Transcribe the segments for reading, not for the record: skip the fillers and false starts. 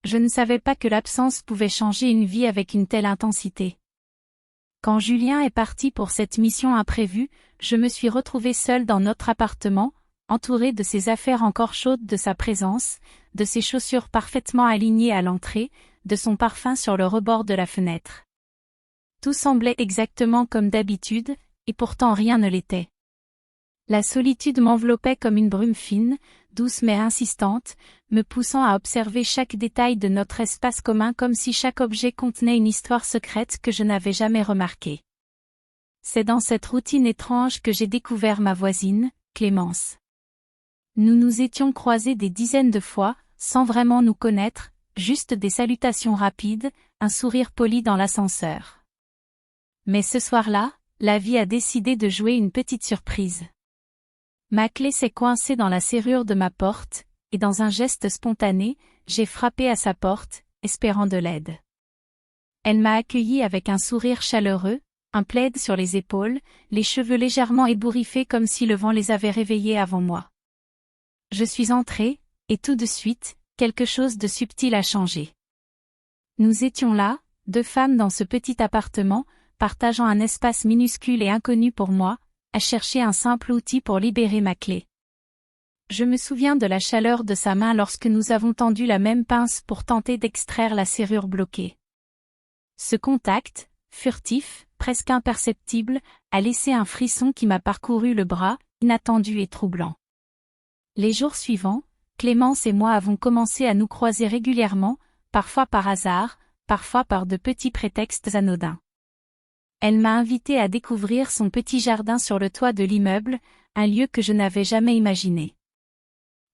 Je ne savais pas que l'absence pouvait changer une vie avec une telle intensité. Quand Julien est parti pour cette mission imprévue, je me suis retrouvée seule dans notre appartement, entourée de ses affaires encore chaudes de sa présence, de ses chaussures parfaitement alignées à l'entrée, de son parfum sur le rebord de la fenêtre. Tout semblait exactement comme d'habitude, et pourtant rien ne l'était. La solitude m'enveloppait comme une brume fine, douce mais insistante, me poussant à observer chaque détail de notre espace commun comme si chaque objet contenait une histoire secrète que je n'avais jamais remarquée. C'est dans cette routine étrange que j'ai découvert ma voisine, Clémence. Nous nous étions croisés des dizaines de fois, sans vraiment nous connaître, juste des salutations rapides, un sourire poli dans l'ascenseur. Mais ce soir-là, la vie a décidé de jouer une petite surprise. Ma clé s'est coincée dans la serrure de ma porte, et dans un geste spontané, j'ai frappé à sa porte, espérant de l'aide. Elle m'a accueilli avec un sourire chaleureux, un plaid sur les épaules, les cheveux légèrement ébouriffés comme si le vent les avait réveillés avant moi. Je suis entrée, et tout de suite, quelque chose de subtil a changé. Nous étions là, deux femmes dans ce petit appartement, partageant un espace minuscule et inconnu pour moi, à chercher un simple outil pour libérer ma clé. Je me souviens de la chaleur de sa main lorsque nous avons tendu la même pince pour tenter d'extraire la serrure bloquée. Ce contact, furtif, presque imperceptible, a laissé un frisson qui m'a parcouru le bras, inattendu et troublant. Les jours suivants, Clémence et moi avons commencé à nous croiser régulièrement, parfois par hasard, parfois par de petits prétextes anodins. Elle m'a invité à découvrir son petit jardin sur le toit de l'immeuble, un lieu que je n'avais jamais imaginé.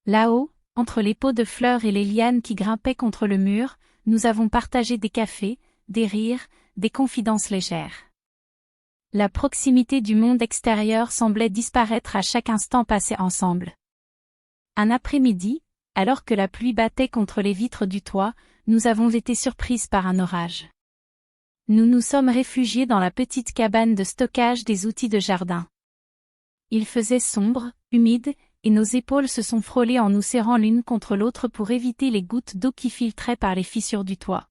Là-haut, entre les pots de fleurs et les lianes qui grimpaient contre le mur, nous avons partagé des cafés, des rires, des confidences légères. La proximité du monde extérieur semblait disparaître à chaque instant passé ensemble. Un après-midi, alors que la pluie battait contre les vitres du toit, nous avons été surprises par un orage. Nous nous sommes réfugiés dans la petite cabane de stockage des outils de jardin. Il faisait sombre, humide, et nos épaules se sont frôlées en nous serrant l'une contre l'autre pour éviter les gouttes d'eau qui filtraient par les fissures du toit.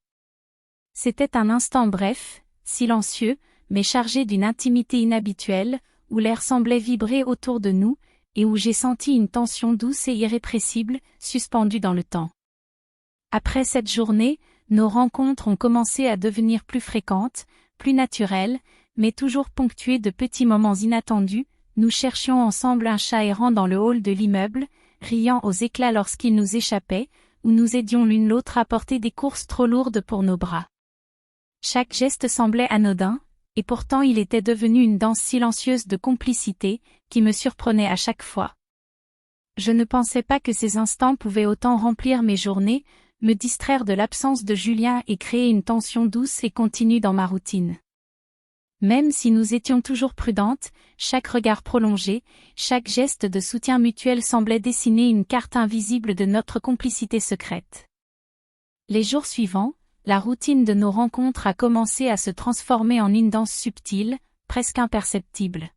C'était un instant bref, silencieux, mais chargé d'une intimité inhabituelle, où l'air semblait vibrer autour de nous, et où j'ai senti une tension douce et irrépressible, suspendue dans le temps. Après cette journée, nos rencontres ont commencé à devenir plus fréquentes, plus naturelles, mais toujours ponctuées de petits moments inattendus. Nous cherchions ensemble un chat errant dans le hall de l'immeuble, riant aux éclats lorsqu'il nous échappait, ou nous aidions l'une l'autre à porter des courses trop lourdes pour nos bras. Chaque geste semblait anodin, et pourtant il était devenu une danse silencieuse de complicité, qui me surprenait à chaque fois. Je ne pensais pas que ces instants pouvaient autant remplir mes journées, me distraire de l'absence de Julien et créer une tension douce et continue dans ma routine. Même si nous étions toujours prudentes, chaque regard prolongé, chaque geste de soutien mutuel semblait dessiner une carte invisible de notre complicité secrète. Les jours suivants, la routine de nos rencontres a commencé à se transformer en une danse subtile, presque imperceptible.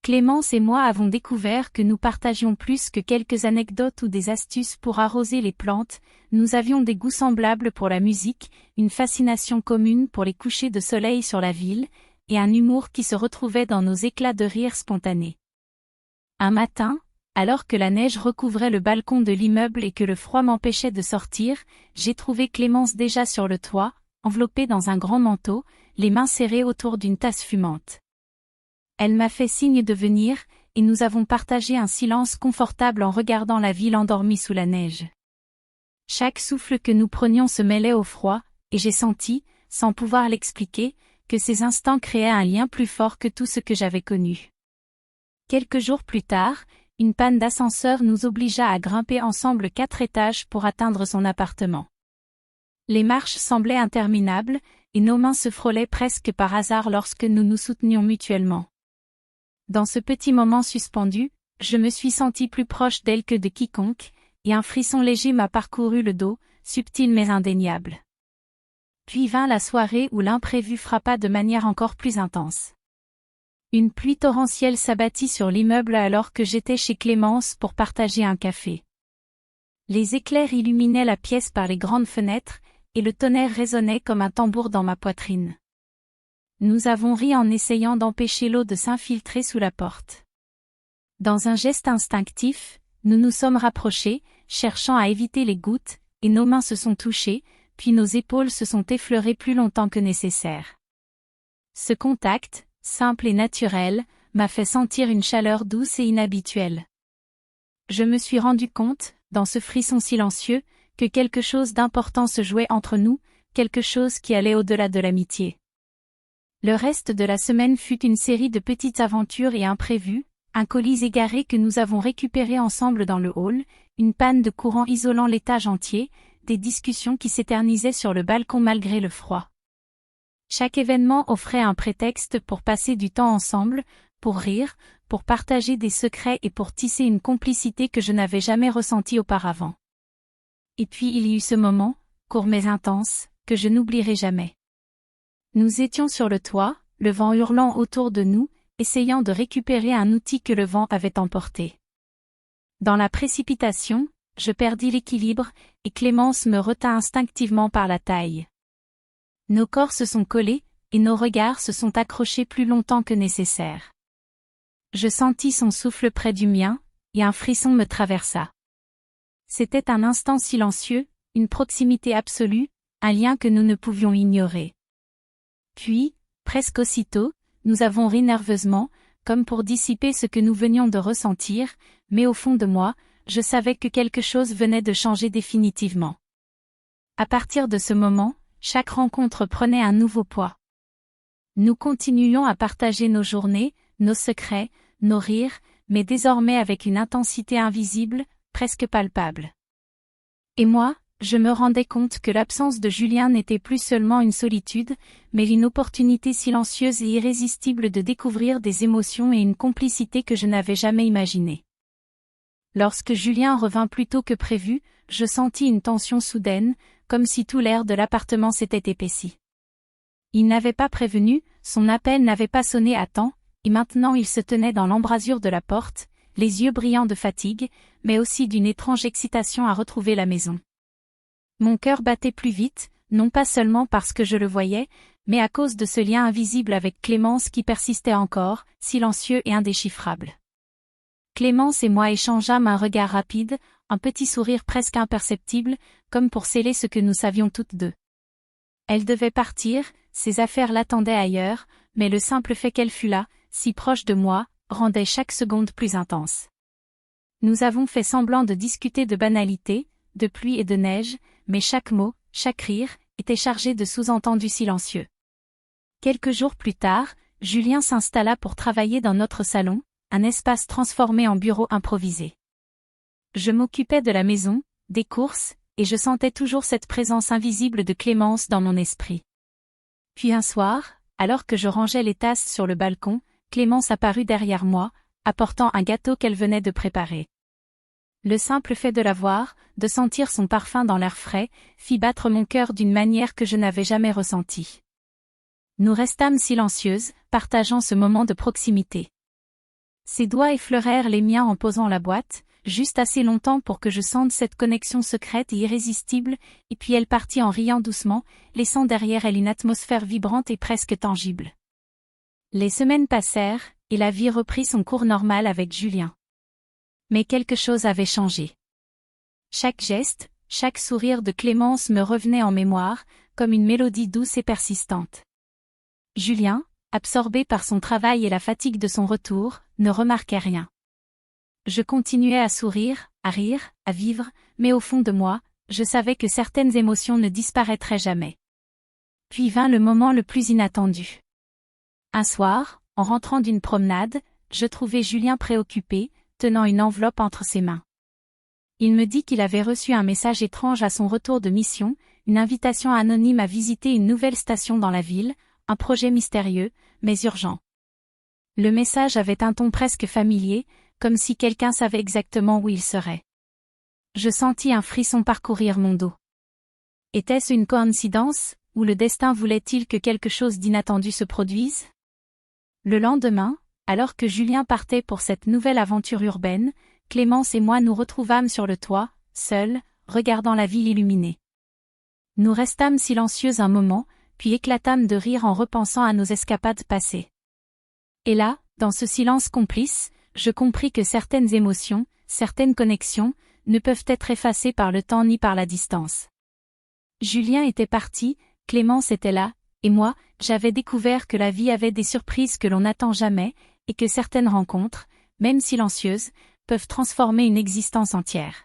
Clémence et moi avons découvert que nous partagions plus que quelques anecdotes ou des astuces pour arroser les plantes, nous avions des goûts semblables pour la musique, une fascination commune pour les couchers de soleil sur la ville, et un humour qui se retrouvait dans nos éclats de rire spontanés. Un matin, alors que la neige recouvrait le balcon de l'immeuble et que le froid m'empêchait de sortir, j'ai trouvé Clémence déjà sur le toit, enveloppée dans un grand manteau, les mains serrées autour d'une tasse fumante. Elle m'a fait signe de venir, et nous avons partagé un silence confortable en regardant la ville endormie sous la neige. Chaque souffle que nous prenions se mêlait au froid, et j'ai senti, sans pouvoir l'expliquer, que ces instants créaient un lien plus fort que tout ce que j'avais connu. Quelques jours plus tard, une panne d'ascenseur nous obligea à grimper ensemble 4 étages pour atteindre son appartement. Les marches semblaient interminables, et nos mains se frôlaient presque par hasard lorsque nous nous soutenions mutuellement. Dans ce petit moment suspendu, je me suis sentie plus proche d'elle que de quiconque, et un frisson léger m'a parcouru le dos, subtil mais indéniable. Puis vint la soirée où l'imprévu frappa de manière encore plus intense. Une pluie torrentielle s'abattit sur l'immeuble alors que j'étais chez Clémence pour partager un café. Les éclairs illuminaient la pièce par les grandes fenêtres, et le tonnerre résonnait comme un tambour dans ma poitrine. Nous avons ri en essayant d'empêcher l'eau de s'infiltrer sous la porte. Dans un geste instinctif, nous nous sommes rapprochés, cherchant à éviter les gouttes, et nos mains se sont touchées, puis nos épaules se sont effleurées plus longtemps que nécessaire. Ce contact, simple et naturel, m'a fait sentir une chaleur douce et inhabituelle. Je me suis rendu compte, dans ce frisson silencieux, que quelque chose d'important se jouait entre nous, quelque chose qui allait au-delà de l'amitié. Le reste de la semaine fut une série de petites aventures et imprévues, un colis égaré que nous avons récupéré ensemble dans le hall, une panne de courant isolant l'étage entier, des discussions qui s'éternisaient sur le balcon malgré le froid. Chaque événement offrait un prétexte pour passer du temps ensemble, pour rire, pour partager des secrets et pour tisser une complicité que je n'avais jamais ressentie auparavant. Et puis il y eut ce moment, court mais intense, que je n'oublierai jamais. Nous étions sur le toit, le vent hurlant autour de nous, essayant de récupérer un outil que le vent avait emporté. Dans la précipitation, je perdis l'équilibre, et Clémence me retint instinctivement par la taille. Nos corps se sont collés, et nos regards se sont accrochés plus longtemps que nécessaire. Je sentis son souffle près du mien, et un frisson me traversa. C'était un instant silencieux, une proximité absolue, un lien que nous ne pouvions ignorer. Puis, presque aussitôt, nous avons ri nerveusement, comme pour dissiper ce que nous venions de ressentir, mais au fond de moi, je savais que quelque chose venait de changer définitivement. À partir de ce moment, chaque rencontre prenait un nouveau poids. Nous continuions à partager nos journées, nos secrets, nos rires, mais désormais avec une intensité invisible, presque palpable. Et moi, je me rendais compte que l'absence de Julien n'était plus seulement une solitude, mais une opportunité silencieuse et irrésistible de découvrir des émotions et une complicité que je n'avais jamais imaginées. Lorsque Julien revint plus tôt que prévu, je sentis une tension soudaine, comme si tout l'air de l'appartement s'était épaissi. Il n'avait pas prévenu, son appel n'avait pas sonné à temps, et maintenant il se tenait dans l'embrasure de la porte, les yeux brillants de fatigue, mais aussi d'une étrange excitation à retrouver la maison. Mon cœur battait plus vite, non pas seulement parce que je le voyais, mais à cause de ce lien invisible avec Clémence qui persistait encore, silencieux et indéchiffrable. Clémence et moi échangeâmes un regard rapide, un petit sourire presque imperceptible, comme pour sceller ce que nous savions toutes deux. Elle devait partir, ses affaires l'attendaient ailleurs, mais le simple fait qu'elle fût là, si proche de moi, rendait chaque seconde plus intense. Nous avons fait semblant de discuter de banalités, de pluie et de neige, mais chaque mot, chaque rire, était chargé de sous-entendus silencieux. Quelques jours plus tard, Julien s'installa pour travailler dans notre salon, un espace transformé en bureau improvisé. Je m'occupais de la maison, des courses, et je sentais toujours cette présence invisible de Clémence dans mon esprit. Puis un soir, alors que je rangeais les tasses sur le balcon, Clémence apparut derrière moi, apportant un gâteau qu'elle venait de préparer. Le simple fait de la voir, de sentir son parfum dans l'air frais, fit battre mon cœur d'une manière que je n'avais jamais ressentie. Nous restâmes silencieuses, partageant ce moment de proximité. Ses doigts effleurèrent les miens en posant la boîte, juste assez longtemps pour que je sente cette connexion secrète et irrésistible, et puis elle partit en riant doucement, laissant derrière elle une atmosphère vibrante et presque tangible. Les semaines passèrent, et la vie reprit son cours normal avec Julien. Mais quelque chose avait changé. Chaque geste, chaque sourire de Clémence me revenait en mémoire, comme une mélodie douce et persistante. Julien, absorbé par son travail et la fatigue de son retour, ne remarquait rien. Je continuais à sourire, à rire, à vivre, mais au fond de moi, je savais que certaines émotions ne disparaîtraient jamais. Puis vint le moment le plus inattendu. Un soir, en rentrant d'une promenade, je trouvai Julien préoccupé, tenant une enveloppe entre ses mains. Il me dit qu'il avait reçu un message étrange à son retour de mission, une invitation anonyme à visiter une nouvelle station dans la ville, un projet mystérieux, mais urgent. Le message avait un ton presque familier, comme si quelqu'un savait exactement où il serait. Je sentis un frisson parcourir mon dos. Était-ce une coïncidence, ou le destin voulait-il que quelque chose d'inattendu se produise? Le lendemain, alors que Julien partait pour cette nouvelle aventure urbaine, Clémence et moi nous retrouvâmes sur le toit, seuls, regardant la ville illuminée. Nous restâmes silencieux un moment, puis éclatâmes de rire en repensant à nos escapades passées. Et là, dans ce silence complice, je compris que certaines émotions, certaines connexions, ne peuvent être effacées par le temps ni par la distance. Julien était parti, Clémence était là, et moi, j'avais découvert que la vie avait des surprises que l'on n'attend jamais, et que certaines rencontres, même silencieuses, peuvent transformer une existence entière.